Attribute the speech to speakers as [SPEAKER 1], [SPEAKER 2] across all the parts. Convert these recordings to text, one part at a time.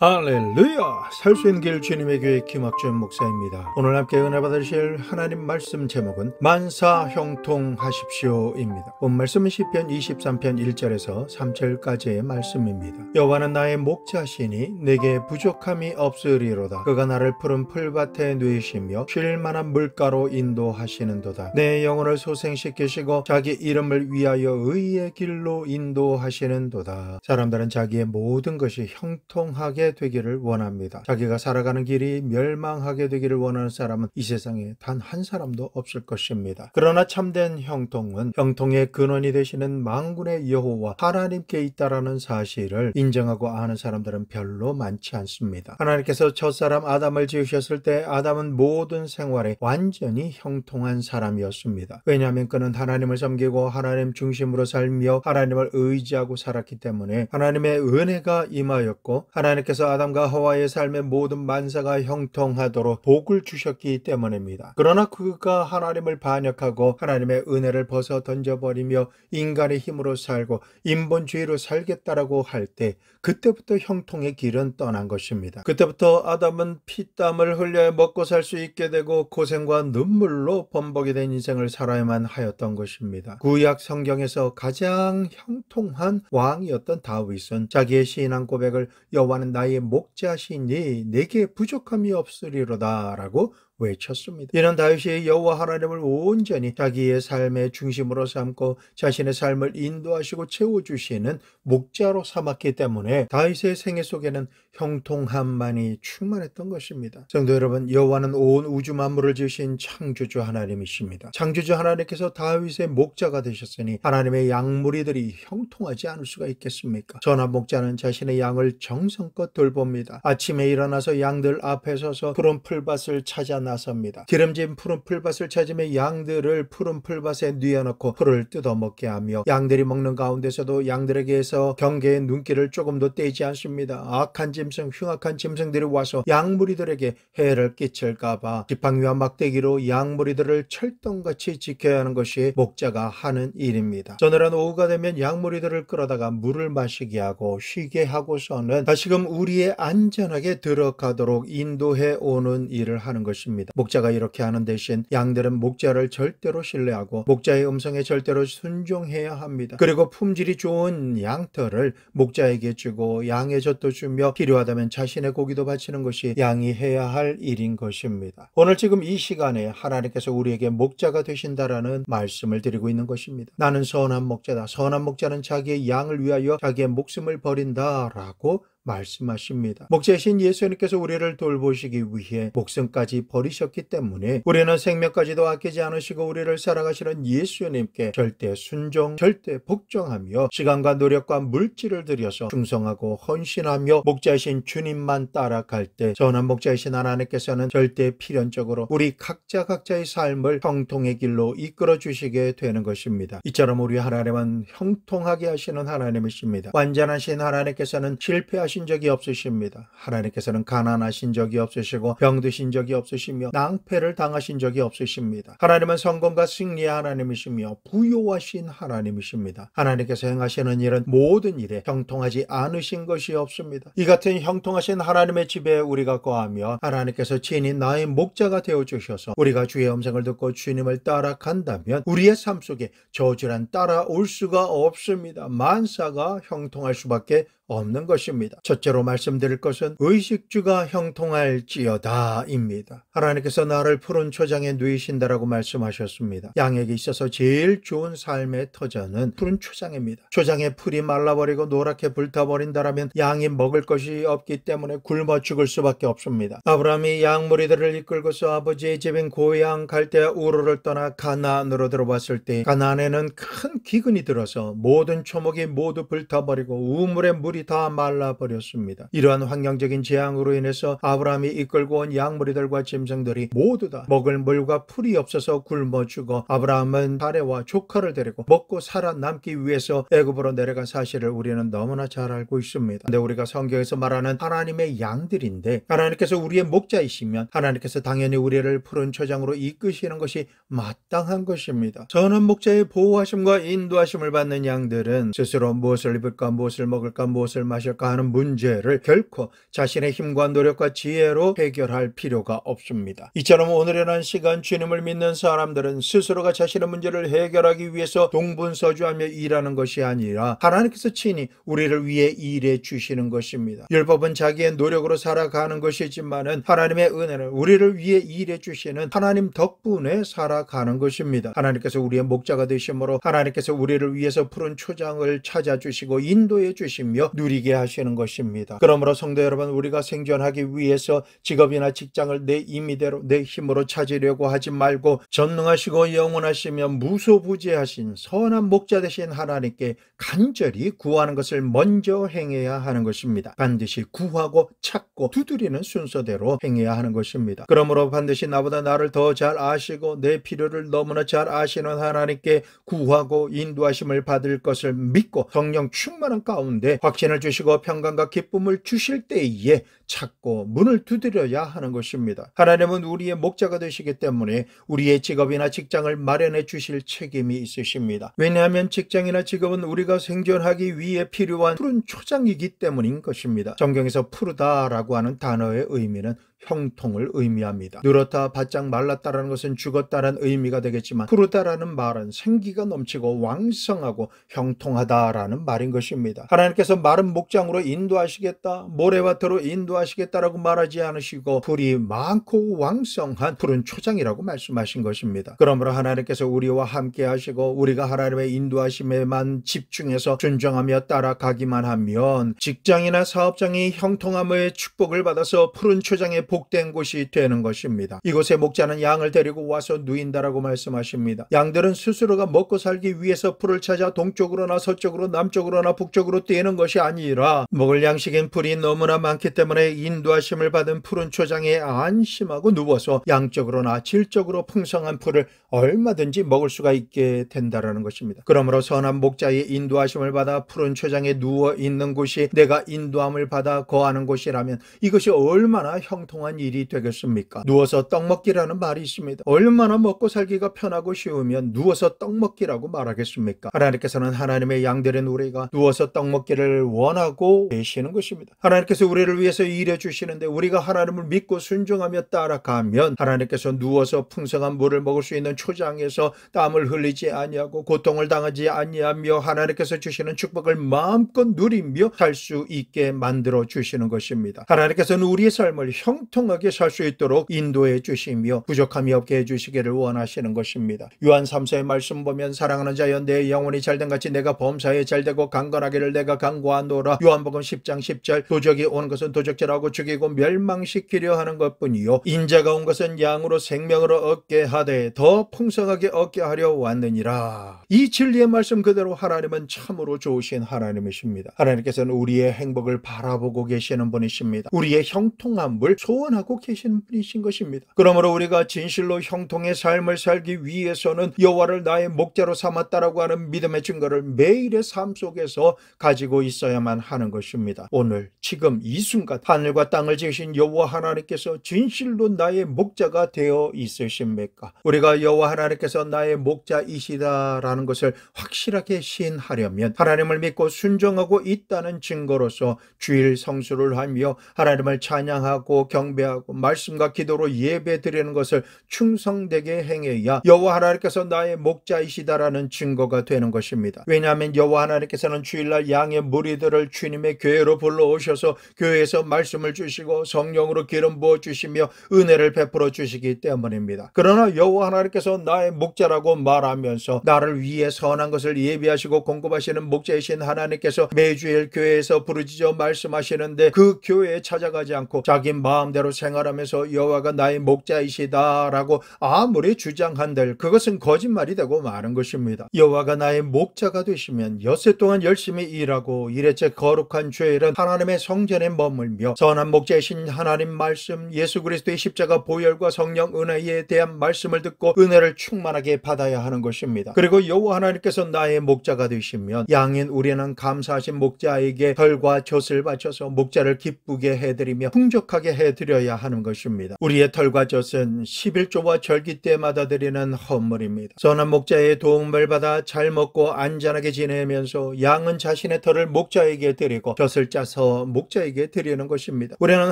[SPEAKER 1] 할렐루야! 살 수 있는 길 주님의 교회 김학준 목사입니다. 오늘 함께 은혜 받으실 하나님 말씀 제목은 만사형통하십시오입니다. 본 말씀은 시편 23편 1절에서 3절까지의 말씀입니다. 여호와는 나의 목자시니 내게 부족함이 없으리로다. 그가 나를 푸른 풀밭에 누이시며 쉴 만한 물가로 인도하시는도다. 내 영혼을 소생시키시고 자기 이름을 위하여 의의 길로 인도하시는도다. 사람들은 자기의 모든 것이 형통하게 되기를 원합니다. 자기가 살아가는 길이 멸망하게 되기를 원하는 사람은 이 세상에 단 한 사람도 없을 것입니다. 그러나 참된 형통은 형통의 근원이 되시는 만군의 여호와 하나님께 있다라는 사실을 인정하고 아는 사람들은 별로 많지 않습니다. 하나님께서 첫사람 아담을 지으셨을 때 아담은 모든 생활에 완전히 형통한 사람이었습니다. 왜냐하면 그는 하나님을 섬기고 하나님 중심으로 살며 하나님을 의지하고 살았기 때문에 하나님의 은혜가 임하였고 하나님께서 아담과 하와의 삶의 모든 만사가 형통하도록 복을 주셨기 때문입니다. 그러나 그가 하나님을 반역하고 하나님의 은혜를 벗어 던져버리며 인간의 힘으로 살고 인본주의로 살겠다라고 할 때 그때부터 형통의 길은 떠난 것입니다. 그때부터 아담은 피땀을 흘려 먹고 살 수 있게 되고 고생과 눈물로 범벅이 된 인생을 살아야만 하였던 것입니다. 구약 성경에서 가장 형통한 왕이었던 다윗은 자기의 신앙 고백을 여호와는 나의 목자시니 내게 부족함이 없으리로다 라고 외쳤습니다. 이런 다윗이 여호와 하나님을 온전히 자기의 삶의 중심으로 삼고 자신의 삶을 인도하시고 채워주시는 목자로 삼았기 때문에 다윗의 생애 속에는 형통함만이 충만했던 것입니다. 성도 여러분, 여호와는 온 우주 만물을 지으신 창조주 하나님이십니다. 창조주 하나님께서 다윗의 목자가 되셨으니 하나님의 양무리들이 형통하지 않을 수가 있겠습니까? 선한 목자는 자신의 양을 정성껏 돌봅니다. 아침에 일어나서 양들 앞에 서서 푸른 풀밭을 찾아 나섭니다. 기름진 푸른 풀밭을 찾으며 양들을 푸른 풀밭에 뉘어놓고 풀을 뜯어먹게 하며 양들이 먹는 가운데서도 양들에게서 경계의 눈길을 조금도 떼지 않습니다. 악한 짐승, 흉악한 짐승들이 와서 양무리들에게 해를 끼칠까봐 지팡이와 막대기로 양무리들을 철덩같이 지켜야 하는 것이 목자가 하는 일입니다. 서늘한 오후가 되면 양무리들을 끌어다가 물을 마시게 하고 쉬게 하고서는 다시금 우리의 안전하게 들어가도록 인도해 오는 일을 하는 것입니다. 목자가 이렇게 하는 대신 양들은 목자를 절대로 신뢰하고 목자의 음성에 절대로 순종해야 합니다. 그리고 품질이 좋은 양털을 목자에게 주고 양의 젖도 주며 필요하다면 자신의 고기도 바치는 것이 양이 해야 할 일인 것입니다. 오늘 지금 이 시간에 하나님께서 우리에게 목자가 되신다라는 말씀을 드리고 있는 것입니다. 나는 선한 목자다. 선한 목자는 자기의 양을 위하여 자기의 목숨을 버린다라고 말씀하십니다. 목자이신 예수님께서 우리를 돌보시기 위해 목숨까지 버리셨기 때문에 우리는 생명까지도 아끼지 않으시고 우리를 사랑하시는 예수님께 절대 순종, 절대 복종하며 시간과 노력과 물질을 들여서 충성하고 헌신하며 목자이신 주님만 따라갈 때 선한 목자이신 하나님께서는 절대 필연적으로 우리 각자의 삶을 형통의 길로 이끌어 주시게 되는 것입니다. 이처럼 우리 하나님은 형통하게 하시는 하나님이십니다. 완전하신 하나님께서는 실패하신 적이 없으십니다. 하나님께서는 가난하신 적이 없으시고 병드신 적이 없으시며 낭패를 당하신 적이 없으십니다. 하나님은 성공과 승리의 하나님이시며 부요하신 하나님이십니다. 하나님께서 행하시는 일은 모든 일에 형통하지 않으신 것이 없습니다. 이 같은 형통하신 하나님의 집에 우리가 거하며 하나님께서 친히 나의 목자가 되어주셔서 우리가 주의 음성을 듣고 주님을 따라간다면 우리의 삶 속에 저주란 따라올 수가 없습니다. 만사가 형통할 수밖에 없는 것입니다. 첫째로 말씀드릴 것은 의식주가 형통할지어다 입니다. 하나님께서 나를 푸른 초장에 누이신다라고 말씀하셨습니다. 양에게 있어서 제일 좋은 삶의 터전은 푸른 초장입니다. 초장에 풀이 말라버리고 노랗게 불타버린다라면 양이 먹을 것이 없기 때문에 굶어 죽을 수밖에 없습니다. 아브라함이 양무리들을 이끌고서 아버지의 집인 고향 갈대아 우르를 떠나 가나안으로 들어왔을 때 가나안에는 큰 기근이 들어서 모든 초목이 모두 불타버리고 우물의 물이 다 말라버렸습니다. 이러한 환경적인 재앙으로 인해서 아브라함이 이끌고 온 양무리들과 짐승들이 모두 다 먹을 물과 풀이 없어서 굶어 죽어 아브라함은 아내와 조카를 데리고 먹고 살아남기 위해서 애굽으로 내려간 사실을 우리는 너무나 잘 알고 있습니다. 근데 우리가 성경에서 말하는 하나님의 양들인데 하나님께서 우리의 목자이시면 하나님께서 당연히 우리를 푸른 초장으로 이끄시는 것이 마땅한 것입니다. 선한 목자의 보호하심과 인도하심을 받는 양들은 스스로 무엇을 입을까 무엇을 먹을까 무엇을 무엇을 마실까 하는 문제를 결코 자신의 힘과 노력과 지혜로 해결할 필요가 없습니다. 이처럼 오늘이라는 시간 주님을 믿는 사람들은 스스로가 자신의 문제를 해결하기 위해서 동분서주하며 일하는 것이 아니라 하나님께서 친히 우리를 위해 일해 주시는 것입니다. 율법은 자기의 노력으로 살아가는 것이지만은 하나님의 은혜는 우리를 위해 일해 주시는 하나님 덕분에 살아가는 것입니다. 하나님께서 우리의 목자가 되심으로 하나님께서 우리를 위해서 푸른 초장을 찾아주시고 인도해 주시며 누리게 하시는 것입니다. 그러므로 성도 여러분, 우리가 생존하기 위해서 직업이나 직장을 내 임의대로 내 힘으로 찾으려고 하지 말고 전능하시고 영원하시며 무소부재하신 선한 목자 되신 하나님께 간절히 구하는 것을 먼저 행해야 하는 것입니다. 반드시 구하고 찾고 두드리는 순서대로 행해야 하는 것입니다. 그러므로 반드시 나보다 나를 더 잘 아시고 내 필요를 너무나 잘 아시는 하나님께 구하고 인도하심을 받을 것을 믿고 성령 충만한 가운데 확신을 주시고 평강과 기쁨을 주실 때에 찾고 문을 두드려야 하는 것입니다. 하나님은 우리의 목자가 되시기 때문에 우리의 직업이나 직장을 마련해 주실 책임이 있으십니다. 왜냐하면 직장이나 직업은 우리가 생존하기 위해 필요한 푸른 초장이기 때문인 것입니다. 성경에서 푸르다라고 하는 단어의 의미는 형통을 의미합니다. 누렇다 바짝 말랐다라는 것은 죽었다는 의미가 되겠지만 푸르다라는 말은 생기가 넘치고 왕성하고 형통하다라는 말인 것입니다. 하나님께서 마른 목장으로 인도하시겠다, 모래밭으로 인도하시겠다라고 말하지 않으시고 풀이 많고 왕성한 푸른 초장이라고 말씀하신 것입니다. 그러므로 하나님께서 우리와 함께 하시고 우리가 하나님의 인도하심에만 집중해서 순종하며 따라가기만 하면 직장이나 사업장이 형통함의 축복을 받아서 푸른 초장에 복된 곳이 되는 것입니다. 이곳에 목자는 양을 데리고 와서 누인다라고 말씀하십니다. 양들은 스스로가 먹고 살기 위해서 풀을 찾아 동쪽으로나 서쪽으로 남쪽으로나 북쪽으로 뛰는 것이 아니라 먹을 양식인 풀이 너무나 많기 때문에 인도하심을 받은 푸른 초장에 안심하고 누워서 양적으로나 질적으로 풍성한 풀을 얼마든지 먹을 수가 있게 된다라는 것입니다. 그러므로 선한 목자의 인도하심을 받아 푸른 초장에 누워 있는 곳이 내가 인도함을 받아 거하는 곳이라면 이것이 얼마나 형통한 일이 되겠습니까? 누워서 떡 먹기라는 말이 있습니다. 얼마나 먹고 살기가 편하고 쉬우면 누워서 떡 먹기라고 말하겠습니까? 하나님께서는 하나님의 양들인 우리가 누워서 떡 먹기를 원하고 계시는 것입니다. 하나님께서 우리를 위해서 일해 주시는데 우리가 하나님을 믿고 순종하며 따라가면 하나님께서 누워서 풍성한 물을 먹을 수 있는 초장에서 땀을 흘리지 아니하고 고통을 당하지 아니하며 하나님께서 주시는 축복을 마음껏 누리며 살 수 있게 만들어 주시는 것입니다. 하나님께서는 우리의 삶을 형통하게 살 수 있도록 인도해 주시며 부족함이 없게 해주시기를 원하시는 것입니다. 요한 3서의 말씀 보면 사랑하는 자여 내 영혼이 잘된 같이 내가 범사에 잘되고 강건하기를 내가 간구하노라. 요한복음 10장 10절 도적이 온 것은 도적질하고 죽이고 멸망시키려 하는 것뿐이요 인자가 온 것은 양으로 생명으로 얻게 하되 더 풍성하게 얻게 하려 왔느니라. 이 진리의 말씀 그대로 하나님은 참으로 좋으신 하나님이십니다. 하나님께서는 우리의 행복을 바라보고 계시는 분이십니다. 우리의 형통함을 소원하고 계시는 분이신 것입니다. 그러므로 우리가 진실로 형통의 삶을 살기 위해서는 여호와를 나의 목자로 삼았다라고 하는 믿음의 증거를 매일의 삶 속에서 가지고 있어야만 하는 것입니다. 오늘 지금 이 순간 하늘과 땅을 지으신 여호와 하나님께서 진실로 나의 목자가 되어 있으십니까? 우리가 여호와 하나님께서 나의 목자이시다라는 것을 확실하게 시인하려면 하나님을 믿고 순종하고 있다는 증거로서 주일 성수를 하며 하나님을 찬양하고 경배하고 말씀과 기도로 예배 드리는 것을 충성되게 행해야 여호와 하나님께서 나의 목자이시다라는 증거가 되는 것입니다. 왜냐하면 여호와 하나님께서는 주일날 양의 무리들을 주님의 교회로 불러오셔서 교회에서 말씀을 주시고 성령으로 기름 부어 주시며 은혜를 베풀어 주시기 때문입니다. 그러나 여호와 하나님께서 나의 목자라고 말하면서 나를 위해 선한 것을 예비하시고 공급하시는 목자이신 하나님께서 매주일 교회에서 부르짖어 말씀하시는데 그 교회에 찾아가지 않고 자기 마음대로 생활하면서 여호와가 나의 목자이시다라고 아무리 주장한들 그것은 거짓말이 되고 마는 것입니다. 여호와가 나의 목자가 되시면 엿새 동안 열심히 일하고 일회째 거룩한 주일은 하나님의 성전에 머물며 먼저 선한 목자이신 하나님 말씀, 예수 그리스도의 십자가 보혈과 성령 은혜에 대한 말씀을 듣고 은혜를 충만하게 받아야 하는 것입니다. 그리고 여호와 하나님께서 나의 목자가 되시면 양인 우리는 감사하신 목자에게 털과 젖을 바쳐서 목자를 기쁘게 해드리며 풍족하게 해드려야 하는 것입니다. 우리의 털과 젖은 11조와 절기 때마다 드리는 헌물입니다. 선한 목자의 도움을 받아 잘 먹고 안전하게 지내면서 양은 자신의 털을 목자에게 드리고 젖을 짜서 목자에게 드리는 것입니다. 우리는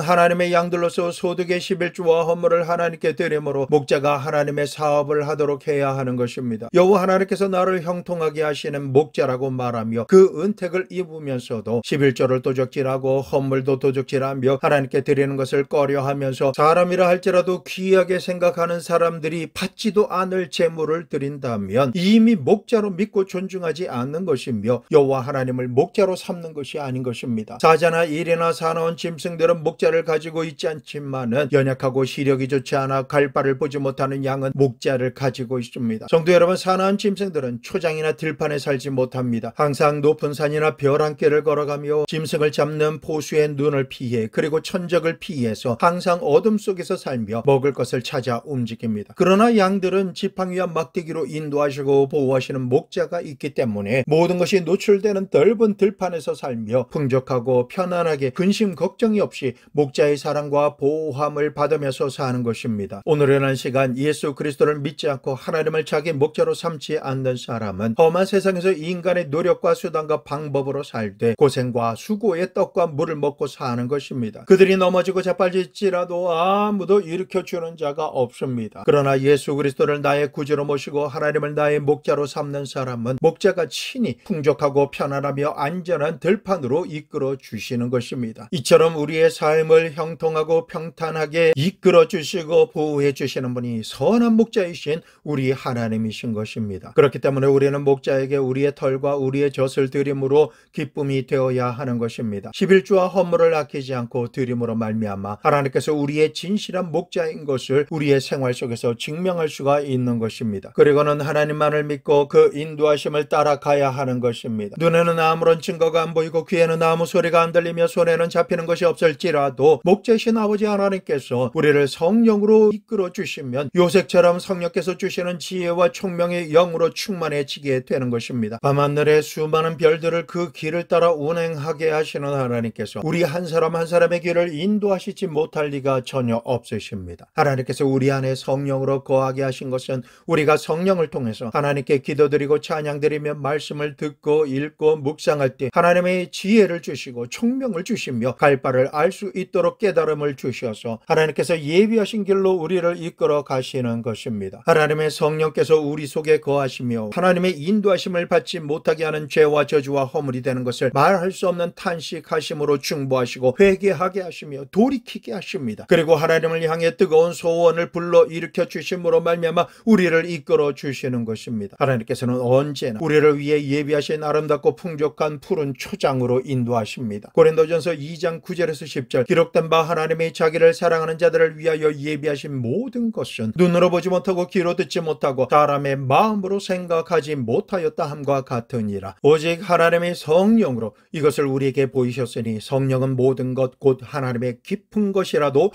[SPEAKER 1] 하나님의 양들로서 소득의 11조와 헌물을 하나님께 드리므로 목자가 하나님의 사업을 하도록 해야 하는 것입니다. 여호와 하나님께서 나를 형통하게 하시는 목자라고 말하며 그 은택을 입으면서도 11조를 도적질하고 헌물도 도적질하며 하나님께 드리는 것을 꺼려하면서 사람이라 할지라도 귀하게 생각하는 사람들이 받지도 않을 제물을 드린다면 이미 목자로 믿고 존중하지 않는 것이며 여호와 하나님을 목자로 삼는 것이 아닌 것입니다. 사자나 일이나 사나운 짐승들은 목자를 가지고 있지 않지만은 연약하고 시력이 좋지 않아 갈 바를 보지 못하는 양은 목자를 가지고 있습니다. 성도 여러분, 사나운 짐승들은 초장이나 들판에 살지 못합니다. 항상 높은 산이나 벼랑길을 걸어가며 짐승을 잡는 포수의 눈을 피해 그리고 천적을 피해서 항상 어둠 속에서 살며 먹을 것을 찾아 움직입니다. 그러나 양들은 지팡이와 막대기로 인도하시고 보호하시는 목자가 있기 때문에 모든 것이 노출되는 넓은 들판에서 살며 풍족하고 편안하게 근심 걱정이 없이 목자의 사랑과 보호함을 받으면서 사는 것입니다. 오늘이라는 시간 예수 그리스도를 믿지 않고 하나님을 자기 목자로 삼지 않는 사람은 험한 세상에서 인간의 노력과 수단과 방법으로 살되 고생과 수고의 떡과 물을 먹고 사는 것입니다. 그들이 넘어지고 자빠질지라도 아무도 일으켜주는 자가 없습니다. 그러나 예수 그리스도를 나의 구주로 모시고 하나님을 나의 목자로 삼는 사람은 목자가 친히 풍족하고 편안하며 안전한 들판으로 이끌어 주시는 것입니다. 이처럼 우리의 삶을 형통하고 평탄하게 이끌어 주시고 보호해 주시는 분이 선한 목자이신 우리 하나님이신 것입니다. 그렇기 때문에 우리는 목자에게 우리의 털과 우리의 젖을 드림으로 기쁨이 되어야 하는 것입니다. 11조와 헌물을 아끼지 않고 드림으로 말미암아 하나님께서 우리의 진실한 목자인 것을 우리의 생활 속에서 증명할 수가 있는 것입니다. 그리고는 하나님만을 믿고 그 인도하심을 따라가야 하는 것입니다. 눈에는 아무런 증거가 안 보이고 귀에는 아무 소리가 안 들리며 손에는 잡히는 것이 없을지라도 목자이신 아버지 하나님께서 우리를 성령으로 이끌어 주시면 요셉처럼 성령께서 주시는 지혜와 총명의 영으로 충만해지게 되는 것입니다. 밤하늘의 수많은 별들을 그 길을 따라 운행하게 하시는 하나님께서 우리 한 사람 한 사람의 길을 인도하시지 못할 리가 전혀 없으십니다. 하나님께서 우리 안에 성령으로 거하게 하신 것은 우리가 성령을 통해서 하나님께 기도드리고 찬양드리며 말씀을 듣고 읽고 묵상할 때 하나님의 지혜를 주시고 총명을 주시며 갈 바를 알 수 있도록 깨달음을 주셔서 하나님께서 예비하신 길로 우리를 이끌어 가시는 것입니다. 하나님의 성령께서 우리 속에 거하시며 하나님의 인도하심을 받지 못하게 하는 죄와 저주와 허물이 되는 것을 말할 수 없는 탄식하심으로 중보하시고 회개하게 하시며 돌이키게 하십니다. 그리고 하나님을 향해 뜨거운 소원을 불러 일으켜 주심으로 말미암아 우리를 이끌어 주시는 것입니다. 하나님께서는 언제나 우리를 위해 예비하신 아름답고 풍족한 푸른 초장으로 인도하십니다. 고린도전서 2장 9절에서 10절 기록된 바 하나님의 자기를 사랑하는 자들을 위하여 예비하신 모든 것은 눈으로 보지 못하고 귀로 듣지 못하고 사람의 마음으로 생각하지 못하였다 함과 같으니라. 오직 하나님의 성령으로 이것을 우리에게 보이셨으니 성령은 모든 것 곧 하나님의 깊은 것이라도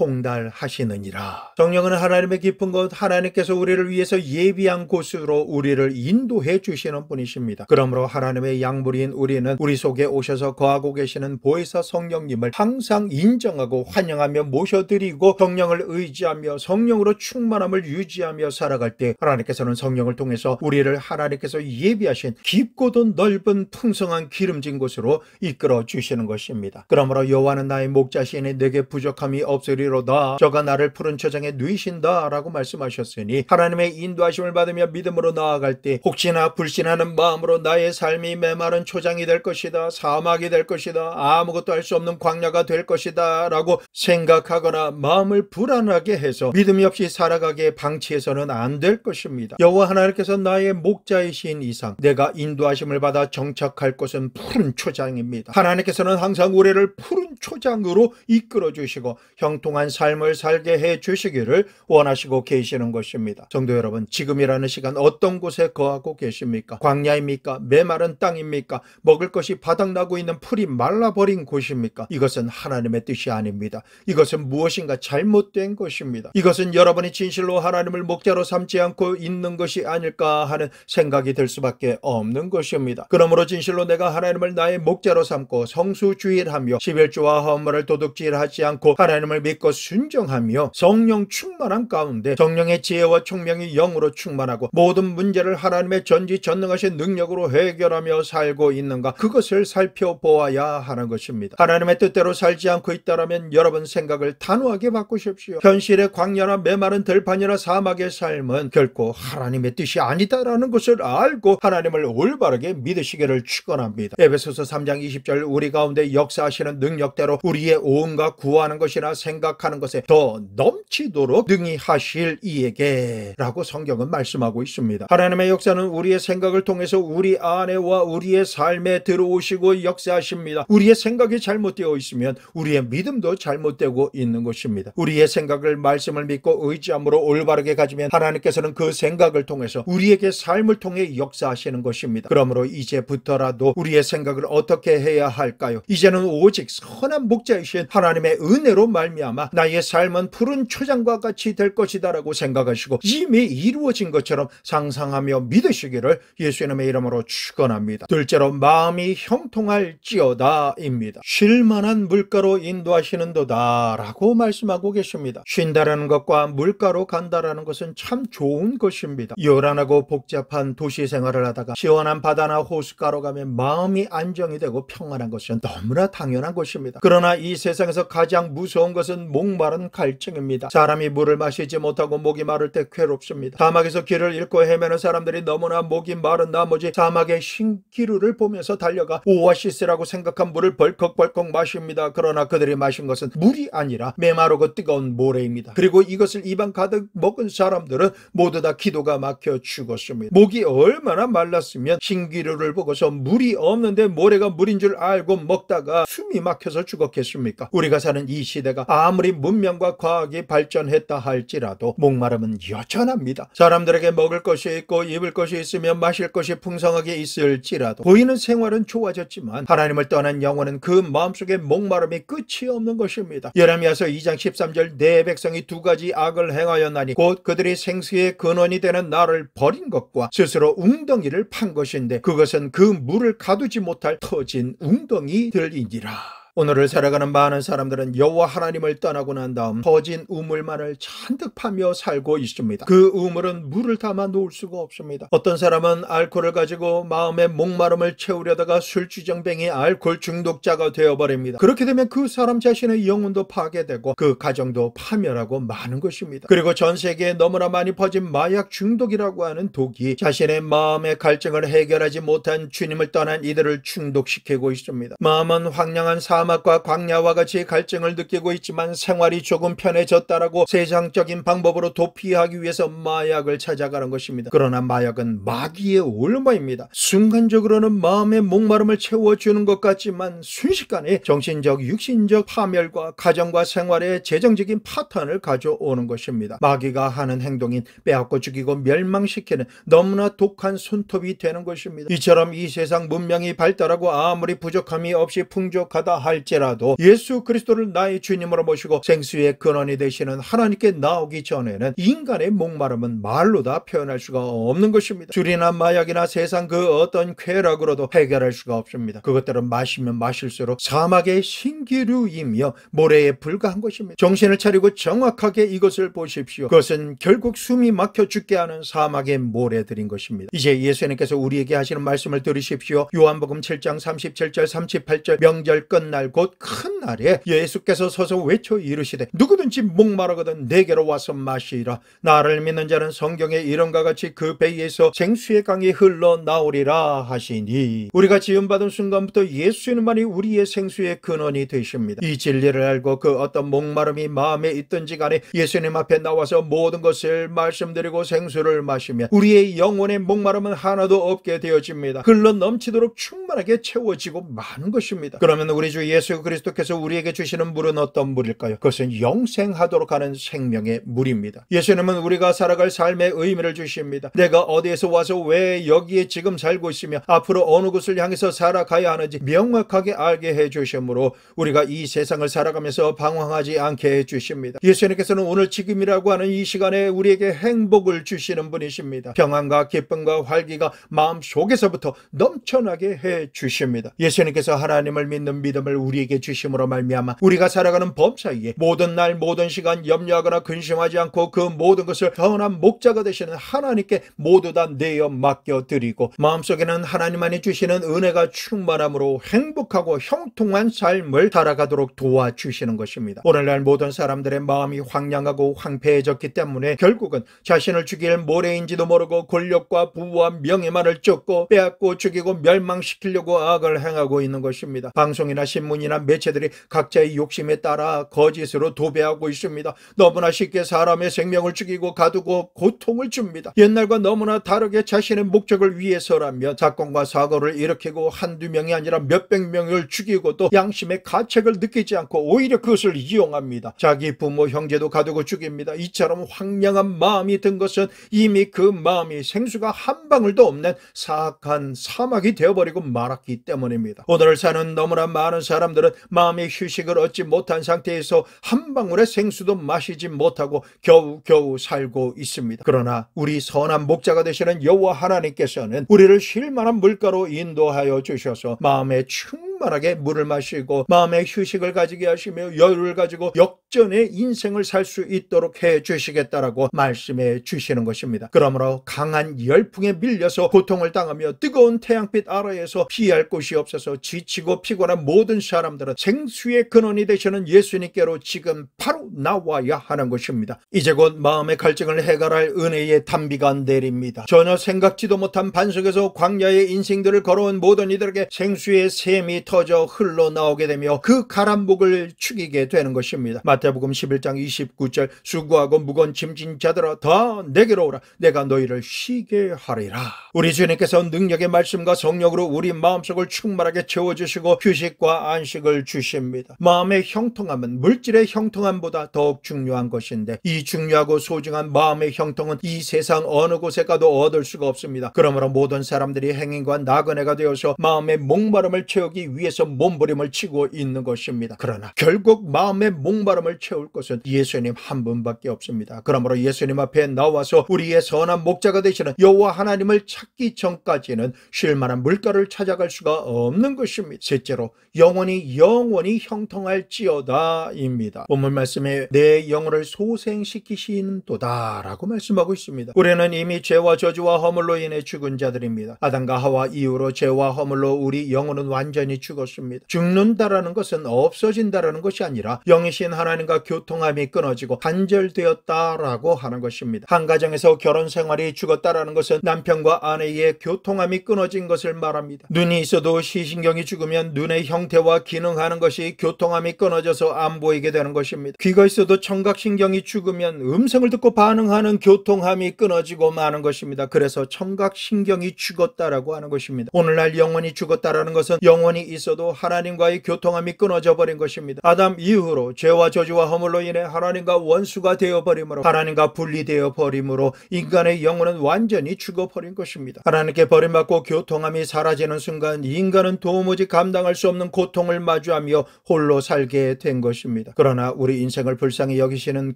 [SPEAKER 1] 통달하시느니라. 성령은 하나님의 깊은 것, 하나님께서 우리를 위해서 예비한 곳으로 우리를 인도해 주시는 분이십니다. 그러므로 하나님의 양물인 우리는 우리 속에 오셔서 거하고 계시는 보혜사 성령님을 항상 인정하고 환영하며 모셔드리고 성령을 의지하며 성령으로 충만함을 유지하며 살아갈 때 하나님께서는 성령을 통해서 우리를 하나님께서 예비하신 깊고도 넓은 풍성한 기름진 곳으로 이끌어 주시는 것입니다. 그러므로 여호와는 나의 목자시니 내게 부족함이 없으리로다. 저가 나를 푸른 초장에 누이신다 라고 말씀하셨으니 하나님의 인도하심을 받으며 믿음으로 나아갈 때 혹시나 불신하는 마음으로 나의 삶이 메마른 초장이 될 것이다, 사막이 될 것이다, 아무것도 할 수 없는 광야가 될 것이다 라고 생각하거나 마음을 불안하게 해서 믿음이 없이 살아가게 방치해서는 안 될 것입니다. 여호와 하나님께서 나의 목자이신 이상 내가 인도하심을 받아 정착할 곳은 푸른 초장입니다. 하나님께서는 항상 우리를 푸른 초장으로 이끌어 주시고 형통한 삶을 살게 해 주시기를 원하시고 계시는 것입니다. 성도 여러분, 지금이라는 시간 어떤 곳에 거하고 계십니까? 광야입니까? 메마른 땅입니까? 먹을 것이 바닥나고 있는 풀이 말라버린 곳입니까? 이것은 하나님의 뜻이 아닙니다. 이것은 무엇인가 잘못된 것입니다. 이것은 여러분이 진실로 하나님을 목자로 삼지 않고 있는 것이 아닐까 하는 생각이 들 수밖에 없는 것입니다. 그러므로 진실로 내가 하나님을 나의 목자로 삼고 성수주일하며 11조와 헌물을 도둑질하지 않고 하나님을 믿고 순종하며 성령 충만한 가운데 성령의 지혜와 총명이 영으로 충만하고 모든 문제를 하나님의 전지전능하신 능력으로 해결하며 살고 있는가, 그것을 살펴보아야 하는 것입니다. 하나님의 뜻대로 살지 않고 있다면 여러분 생각을 단호하게 바꾸십시오. 현실의 광야나 메마른 들판이나 사막의 삶은 결코 하나님의 뜻이 아니다라는 것을 알고 하나님을 올바르게 믿으시기를 축원합니다. 에베소서 3장 20절, 우리 가운데 역사하시는 능력대로 우리의 온갖 구하는 것이나 생각하는 것에 더 넘치도록 능히 하실 이에게 라고 성경은 말씀하고 있습니다. 하나님의 역사는 우리의 생각을 통해서 우리 안에와 우리의 삶에 들어오시고 역사하십니다. 우리의 생각이 잘못되어 있으면 우리의 믿음도 잘못되고 있는 것입니다. 우리의 생각을 말씀을 믿고 의지함으로 올바르게 가지면 하나님께서는 그 생각을 통해서 우리에게 삶을 통해 역사하시는 것입니다. 그러므로 이제부터라도 우리의 생각을 어떻게 해야 할까요? 이제는 오직 선한 목자이신 하나님의 은혜로 말미암아 나의 삶은 푸른 초장과 같이 될 것이다 라고 생각하시고 이미 이루어진 것처럼 상상하며 믿으시기를 예수님의 이름으로 축원합니다. 둘째로 마음이 형통할지어다 입니다. 쉴만한 물가로 인도하시는도다 라고 말씀하고 계십니다. 쉰다라는 것과 물가로 간다라는 것은 참 좋은 것입니다. 요란하고 복잡한 도시 생활을 하다가 시원한 바다나 호숫가로 가면 마음이 안정이 되고 평안한 것은 너무나 당연한 것입니다. 그러나 이 세상에서 가장 무서운 것은 목마른 갈증입니다. 사람이 물을 마시지 못하고 목이 마를 때 괴롭습니다. 사막에서 길을 잃고 헤매는 사람들이 너무나 목이 마른 나머지 사막의 신기루를 보면서 달려가 오아시스라고 생각한 물을 벌컥벌컥 마십니다. 그러나 그들이 마신 것은 물이 아니라 메마르고 뜨거운 모래입니다. 그리고 이것을 입안 가득 먹은 사람들은 모두 다 기도가 막혀 죽었습니다. 목이 얼마나 말랐으면 신기루를 보고서 물이 없는데 모래가 물인 줄 알고 먹다가 숨이 막혀서 죽었겠습니까? 우리가 사는 이 시대가 아무리 문명과 과학이 발전했다 할지라도 목마름은 여전합니다. 사람들에게 먹을 것이 있고 입을 것이 있으면 마실 것이 풍성하게 있을지라도 보이는 생활은 좋아졌지만 하나님을 떠난 영혼은 그 마음속에 목마름이 끝이 없는 것입니다. 예레미야서 2장 13절, 내 백성이 두 가지 악을 행하였나니 곧 그들이 생수의 근원이 되는 나를 버린 것과 스스로 웅덩이를 판 것인데 그것은 그 물을 가두지 못할 터진 웅덩이들이니라. 오늘을 살아가는 많은 사람들은 여호와 하나님을 떠나고 난 다음 터진 우물만을 잔뜩 파며 살고 있습니다. 그 우물은 물을 담아 놓을 수가 없습니다. 어떤 사람은 알코올을 가지고 마음의 목마름을 채우려다가 술주정뱅이 알코올 중독자가 되어버립니다. 그렇게 되면 그 사람 자신의 영혼도 파괴되고 그 가정도 파멸하고 마는 것입니다. 그리고 전 세계에 너무나 많이 퍼진 마약 중독이라고 하는 독이 자신의 마음의 갈증을 해결하지 못한 주님을 떠난 이들을 중독시키고 있습니다. 마음은 황량한 사막과 광야와 같이 갈증을 느끼고 있지만 생활이 조금 편해졌다라고 세상적인 방법으로 도피하기 위해서 마약을 찾아가는 것입니다. 그러나 마약은 마귀의 올무입니다. 순간적으로는 마음의 목마름을 채워주는 것 같지만 순식간에 정신적, 육신적 파멸과 가정과 생활에 재정적인 파탄을 가져오는 것입니다. 마귀가 하는 행동인 빼앗고 죽이고 멸망시키는 너무나 독한 손톱이 되는 것입니다. 이처럼 이 세상 문명이 발달하고 아무리 부족함이 없이 풍족하다 할지라도 예수 그리스도를 나의 주님으로 모시고 생수의 근원이 되시는 하나님께 나오기 전에는 인간의 목마름은 말로 다 표현할 수가 없는 것입니다. 술이나 마약이나 세상 그 어떤 쾌락으로도 해결할 수가 없습니다. 그것들은 마시면 마실수록 사막의 신기루이며 모래에 불과한 것입니다. 정신을 차리고 정확하게 이것을 보십시오. 그것은 결국 숨이 막혀 죽게 하는 사막의 모래들인 것입니다. 이제 예수님께서 우리에게 하시는 말씀을 들으십시오. 요한복음 7장 37절 38절, 명절 끝날 곧 큰 날에 예수께서 서서 외쳐 이르시되 누구든지 목마르거든 내게로 와서 마시라. 나를 믿는 자는 성경의 이름과 같이 그 배에서 생수의 강이 흘러나오리라 하시니, 우리가 지음받은 순간부터 예수님만이 우리의 생수의 근원이 되십니다. 이 진리를 알고 그 어떤 목마름이 마음에 있든지 간에 예수님 앞에 나와서 모든 것을 말씀드리고 생수를 마시면 우리의 영혼의 목마름은 하나도 없게 되어집니다. 흘러 넘치도록 충만하게 채워지고 마는 것입니다. 그러면 우리 주 그리스도 예수 그리스도께서 우리에게 주시는 물은 어떤 물일까요? 그것은 영생하도록 하는 생명의 물입니다. 예수님은 우리가 살아갈 삶의 의미를 주십니다. 내가 어디에서 와서 왜 여기에 지금 살고 있으며 앞으로 어느 곳을 향해서 살아가야 하는지 명확하게 알게 해주시므로 우리가 이 세상을 살아가면서 방황하지 않게 해주십니다. 예수님께서는 오늘 지금이라고 하는 이 시간에 우리에게 행복을 주시는 분이십니다. 평안과 기쁨과 활기가 마음속에서부터 넘쳐나게 해주십니다. 예수님께서 하나님을 믿는 믿음을 우리에게 주심으로 말미암아 우리가 살아가는 범사이에 모든 날 모든 시간 염려하거나 근심하지 않고 그 모든 것을 선한 목자가 되시는 하나님께 모두 다 내어 맡겨드리고 마음속에는 하나님만이 주시는 은혜가 충만함으로 행복하고 형통한 삶을 살아가도록 도와주시는 것입니다. 오늘날 모든 사람들의 마음이 황량하고 황폐해졌기 때문에 결국은 자신을 죽일 모래인지도 모르고 권력과 부와 명예만을 쫓고 빼앗고 죽이고 멸망시키려고 악을 행하고 있는 것입니다. 방송이나 신문이나 매체들이 각자의 욕심에 따라 거짓으로 도배하고 있습니다. 너무나 쉽게 사람의 생명을 죽이고 가두고 고통을 줍니다. 옛날과 너무나 다르게 자신의 목적을 위해서라면 사건과 사고를 일으키고 한두 명이 아니라 몇백 명을 죽이고 또 양심의 가책을 느끼지 않고 오히려 그것을 이용합니다. 자기 부모 형제도 가두고 죽입니다. 이처럼 황량한 마음이 든 것은 이미 그 마음이 생수가 한 방울도 없는 사악한 사막이 되어버리고 말았기 때문입니다. 오늘을 사는 너무나 많은 사람들은 마음의 휴식을 얻지 못한 상태에서 한 방울의 생수도 마시지 못하고 겨우겨우 살고 있습니다. 그러나 우리 선한 목자가 되시는 여호와 하나님께서는 우리를 쉴만한 물가로 인도하여 주셔서 마음에 충만하게 물을 마시고 마음의 휴식을 가지게 하시며 여유를 가지고 역전의 인생을 살 수 있도록 해 주시겠다라고 말씀해 주시는 것입니다. 그러므로 강한 열풍에 밀려서 고통을 당하며 뜨거운 태양빛 아래에서 피할 곳이 없어서 지치고 피곤한 모든 사람들은 생수의 근원이 되시는 예수님께로 지금 바로 나와야 하는 것입니다. 이제 곧 마음의 갈증을 해결할 은혜의 단비가 내립니다. 전혀 생각지도 못한 반석에서 광야의 인생들을 걸어온 모든 이들에게 생수의 샘이 터져 흘러나오게 되며 그 가란 목을 축이게 되는 것입니다. 마태복음 11장 29절 수고하고 무거운 짐진 자들아 다 내게로 오라 내가 너희를 쉬게 하리라. 우리 주님께서 능력의 말씀과 성령으로 우리 마음속을 충만하게 채워주시고 휴식과 안식을 주십니다. 마음의 형통함은 물질의 형통함보다 더욱 중요한 것인데 이 중요하고 소중한 마음의 형통은 이 세상 어느 곳에 가도 얻을 수가 없습니다. 그러므로 모든 사람들이 행인과 나그네가 되어서 마음의 목마름을 채우기 위해서 몸부림을 치고 있는 것입니다. 그러나 결국 마음의 목마름을 채울 것은 예수님 한 분밖에 없습니다. 그러므로 예수님 앞에 나와서 우리의 선한 목자가 되시는 여호와 하나님을 찾기 전까지는 쉴만한 물가를 찾아갈 수가 없는 것입니다. 셋째로 영원히 형통할지어다 입니다. 본문 말씀에 내 영혼을 소생시키신도다 라고 말씀하고 있습니다. 우리는 이미 죄와 저주와 허물로 인해 죽은 자들입니다. 아담과 하와 이후로 죄와 허물로 우리 영혼은 완전히 죽었습니다. 죽는다라는 것은 없어진다라는 것이 아니라 영이신 하나님과 교통함이 끊어지고 단절되었다라고 하는 것입니다. 한 가정에서 결혼 생활이 죽었다라는 것은 남편과 아내의 교통함이 끊어진 것을 말합니다. 눈이 있어도 시신경이 죽으면 눈의 형태와 기능하는 것이 교통함이 끊어져서 안 보이게 되는 것입니다. 귀가 있어도 청각신경이 죽으면 음성을 듣고 반응하는 교통함이 끊어지고 마는 것입니다. 그래서 청각신경이 죽었다라고 하는 것입니다. 오늘날 영혼이 죽었다라는 것은 영혼이 있어도 하나님과의 교통함이 끊어져 버린 것입니다. 아담 이후로 죄와 저주와 허물로 인해 하나님과 원수가 되어버림으로 하나님과 분리되어 버림으로 인간의 영혼은 완전히 죽어버린 것입니다. 하나님께 버림받고 교통함이 사라지는 순간 인간은 도무지 감당할 수 없는 고통을 마주하며 홀로 살게 된 것입니다. 그러나 우리 인생을 불쌍히 여기시는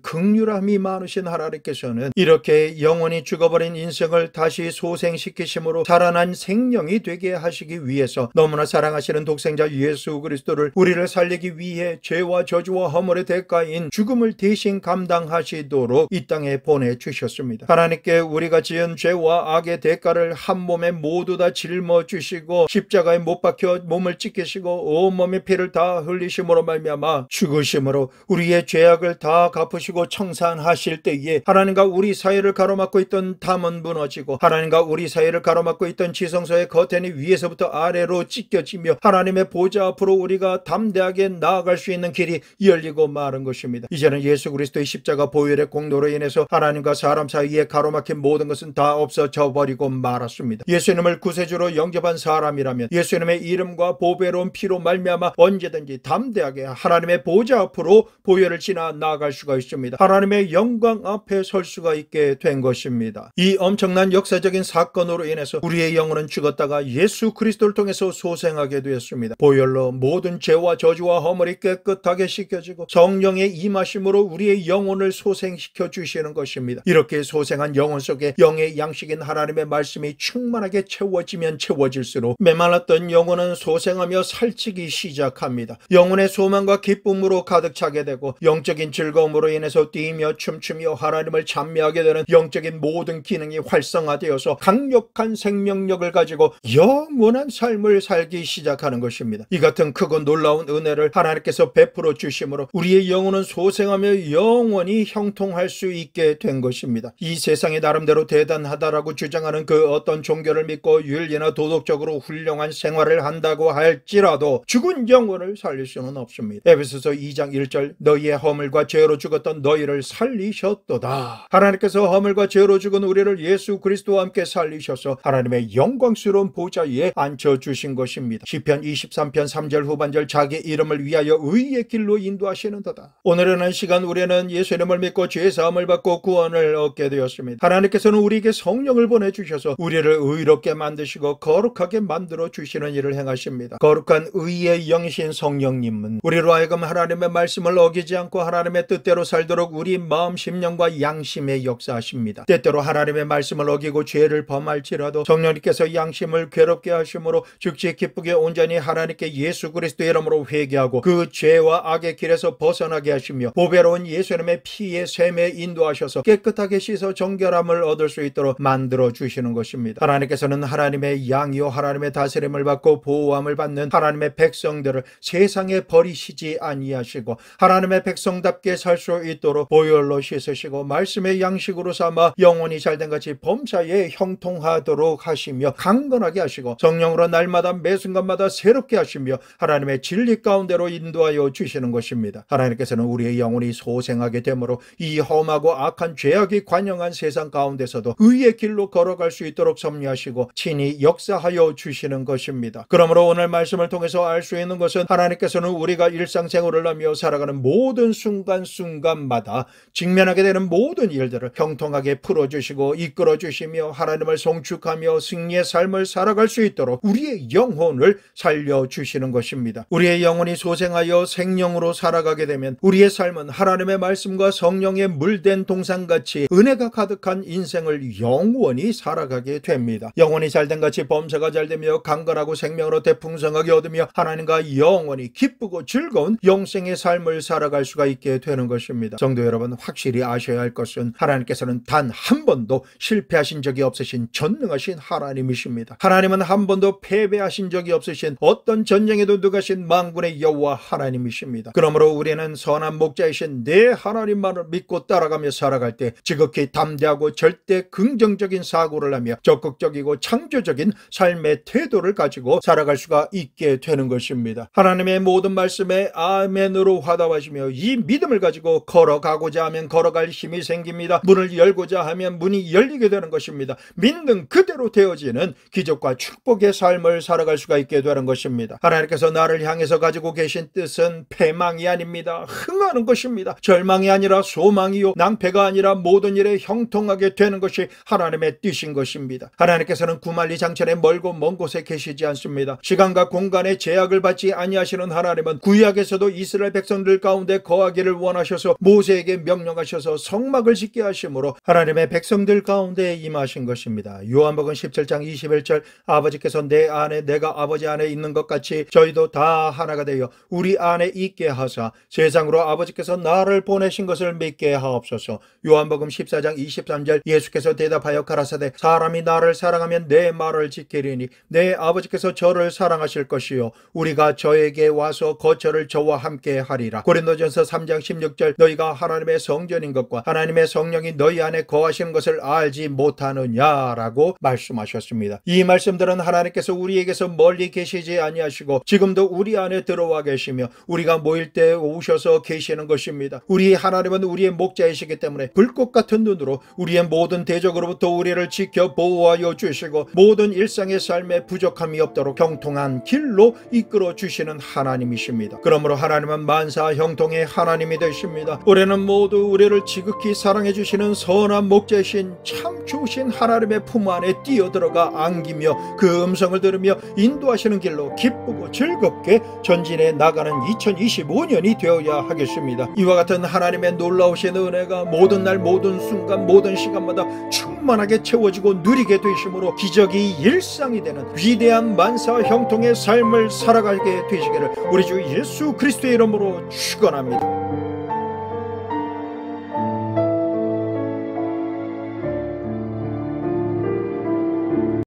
[SPEAKER 1] 긍휼함이 많으신 하나님께서는 이렇게 영원히 죽어버린 인생을 다시 소생시키심으로 살아난 생명이 되게 하시기 위해서 너무나 사랑하시는 독생자 예수 그리스도를 우리를 살리기 위해 죄와 저주와 허물의 대가인 죽음을 대신 감당하시도록 이 땅에 보내주셨습니다. 하나님께 우리가 지은 죄와 악의 대가를 한 몸에 모두 다 짊어주시고 십자가에 못 박혀 몸을 찢기시고 온몸의 피를 다 흘리심으로 말미암아 죽으심으로 우리의 죄악을 다 갚으시고 청산하실 때에 하나님과 우리 사이를 가로막고 있던 담은 무너지고 하나님과 우리 사이를 가로막고 있던 지성소의 커튼이 위에서부터 아래로 찢겨지며 하나님 하나님의 보좌 앞으로 우리가 담대하게 나아갈 수 있는 길이 열리고 마는 것입니다. 이제는 예수 그리스도의 십자가 보혈의 공로로 인해서 하나님과 사람 사이에 가로막힌 모든 것은 다 없어져 버리고 말았습니다. 예수님을 구세주로 영접한 사람이라면 예수님의 이름과 보배로운 피로 말미암아 언제든지 담대하게 하나님의 보좌 앞으로 보혈을 지나 나아갈 수가 있습니다. 하나님의 영광 앞에 설 수가 있게 된 것입니다. 이 엄청난 역사적인 사건으로 인해서 우리의 영혼은 죽었다가 예수 그리스도를 통해서 소생하게 되었습니다. 보혈로 모든 죄와 저주와 허물이 깨끗하게 씻겨지고 성령의 임하심으로 우리의 영혼을 소생시켜 주시는 것입니다. 이렇게 소생한 영혼 속에 영의 양식인 하나님의 말씀이 충만하게 채워지면 채워질수록 메말랐던 영혼은 소생하며 살찌기 시작합니다. 영혼의 소망과 기쁨으로 가득 차게 되고 영적인 즐거움으로 인해서 뛰며 춤추며 하나님을 찬미하게 되는 영적인 모든 기능이 활성화되어서 강력한 생명력을 가지고 영원한 삶을 살기 시작하는 것입니다. 이 같은 크고 놀라운 은혜를 하나님께서 베풀어 주심으로 우리의 영혼은 소생하며 영원히 형통할 수 있게 된 것입니다. 이 세상이 나름대로 대단하다라고 주장하는 그 어떤 종교를 믿고 윤리나 도덕적으로 훌륭한 생활을 한다고 할지라도 죽은 영혼을 살릴 수는 없습니다. 에베소서 2장 1절 너희의 허물과 죄로 죽었던 너희를 살리셨도다. 하나님께서 허물과 죄로 죽은 우리를 예수 그리스도와 함께 살리셔서 하나님의 영광스러운 보좌에 앉혀주신 것입니다. 시편 23편 3절 후반절 자기 이름을 위하여 의의 길로 인도하시는도다. 오늘은 시간 우리는 예수님을 믿고 죄사함을 받고 구원을 얻게 되었습니다. 하나님께서는 우리에게 성령을 보내주셔서 우리를 의롭게 만드시고 거룩하게 만들어 주시는 일을 행하십니다. 거룩한 의의 영이신 성령님은 우리로 하여금 하나님의 말씀을 어기지 않고 하나님의 뜻대로 살도록 우리 마음 심령과 양심에 역사하십니다. 때때로 하나님의 말씀을 어기고 죄를 범할지라도 성령님께서 양심을 괴롭게 하심으로 즉시 기쁘게 온전히 하나님께 예수 그리스도의 이름으로 회개하고 그 죄와 악의 길에서 벗어나게 하시며 보배로운 예수님의 피의 샘에 인도하셔서 깨끗하게 씻어 정결함을 얻을 수 있도록 만들어 주시는 것입니다. 하나님께서는 하나님의 양이요 하나님의 다스림을 받고 보호함을 받는 하나님의 백성들을 세상에 버리시지 아니하시고 하나님의 백성답게 살 수 있도록 보혈로 씻으시고 말씀의 양식으로 삼아 영혼이 잘된 같이 범사에 형통하도록 하시며 강건하게 하시고 성령으로 날마다 매 순간마다 새롭게 하시며 하나님의 진리 가운데로 인도하여 주시는 것입니다. 하나님께서는 우리의 영혼이 소생하게 되므로 이 험하고 악한 죄악이 관영한 세상 가운데서도 의의 길로 걸어갈 수 있도록 섭리하시고 친히 역사하여 주시는 것입니다. 그러므로 오늘 말씀을 통해서 알 수 있는 것은 하나님께서는 우리가 일상생활을 하며 살아가는 모든 순간순간마다 직면하게 되는 모든 일들을 형통하게 풀어주시고 이끌어주시며 하나님을 송축하며 승리의 삶을 살아갈 수 있도록 우리의 영혼을 살려주시는 것입니다. 우리의 영혼이 소생하여 생명으로 살아가게 되면 우리의 삶은 하나님의 말씀과 성령의 물된 동산같이 은혜가 가득한 인생을 영원히 살아가게 됩니다. 영혼이 잘된 같이 범사가 잘되며 강건하고 생명으로 대풍성하게 얻으며 하나님과 영원히 기쁘고 즐거운 영생의 삶을 살아갈 수가 있게 되는 것입니다. 성도 여러분, 확실히 아셔야 할 것은 하나님께서는 단 한 번도 실패하신 적이 없으신 전능하신 하나님이십니다. 하나님은 한 번도 패배하신 적이 없으신 어떤 전쟁에도 능하신 만군의 여호와 하나님이십니다. 그러므로 우리는 선한 목자이신 내 하나님만을 믿고 따라가며 살아갈 때 지극히 담대하고 절대 긍정적인 사고를 하며 적극적이고 창조적인 삶의 태도를 가지고 살아갈 수가 있게 되는 것입니다. 하나님의 모든 말씀에 아멘으로 화답하시며 이 믿음을 가지고 걸어가고자 하면 걸어갈 힘이 생깁니다. 문을 열고자 하면 문이 열리게 되는 것입니다. 믿는 그대로 되어지는 기적과 축복의 삶을 살아갈 수가 있게 되는 것입니다. 하나님께서 나를 향해서 가지고 계신 뜻은 패망이 아닙니다. 흥하는 것입니다. 절망이 아니라 소망이요 낭패가 아니라 모든 일에 형통하게 되는 것이 하나님의 뜻인 것입니다. 하나님께서는 구만리장천에 멀고 먼 곳에 계시지 않습니다. 시간과 공간의 제약을 받지 아니하시는 하나님은 구약에서도 이스라엘 백성들 가운데 거하기를 원하셔서 모세에게 명령하셔서 성막을 짓게 하심으로 하나님의 백성들 가운데 임하신 것입니다. 요한복음 17장 21절 아버지께서 내 안에 내가 아버지 안에 있는 것 같이 저희도 다 하나가 되어 우리 안에 있게 하사 세상으로 아버지께서 나를 보내신 것을 믿게 하옵소서. 요한복음 14장 23절 예수께서 대답하여 가라사대 사람이 나를 사랑하면 내 말을 지키리니 내 아버지께서 저를 사랑하실 것이요 우리가 저에게 와서 거처를 저와 함께 하리라. 고린도전서 3장 16절 너희가 하나님의 성전인 것과 하나님의 성령이 너희 안에 거하시는 것을 알지 못하느냐라고 말씀하셨습니다. 이 말씀들은 하나님께서 우리에게서 멀리 계시 버리지 아니하시고 지금도 우리 안에 들어와 계시며 우리가 모일 때 오셔서 계시는 것입니다. 우리 하나님은 우리의 목자이시기 때문에 불꽃 같은 눈으로 우리의 모든 대적으로부터 우리를 지켜 보호하여 주시고 모든 일상의 삶에 부족함이 없도록 형통한 길로 이끌어 주시는 하나님이십니다. 그러므로 하나님은 만사 형통의 하나님이 되십니다. 우리는 모두 우리를 지극히 사랑해 주시는 선한 목자이신 참 좋으신 하나님의 품 안에 뛰어들어가 안기며 그 음성을 들으며 인도하시는 길로 기쁘고 즐겁게 전진해 나가는 2025년이 되어야 하겠습니다. 이와 같은 하나님의 놀라우신 은혜가 모든 날 모든 순간 모든 시간마다 충만하게 채워지고 누리게 되심으로 기적이 일상이 되는 위대한 만사 형통의 삶을 살아가게 되시기를 우리 주 예수 그리스도의 이름으로 축원합니다.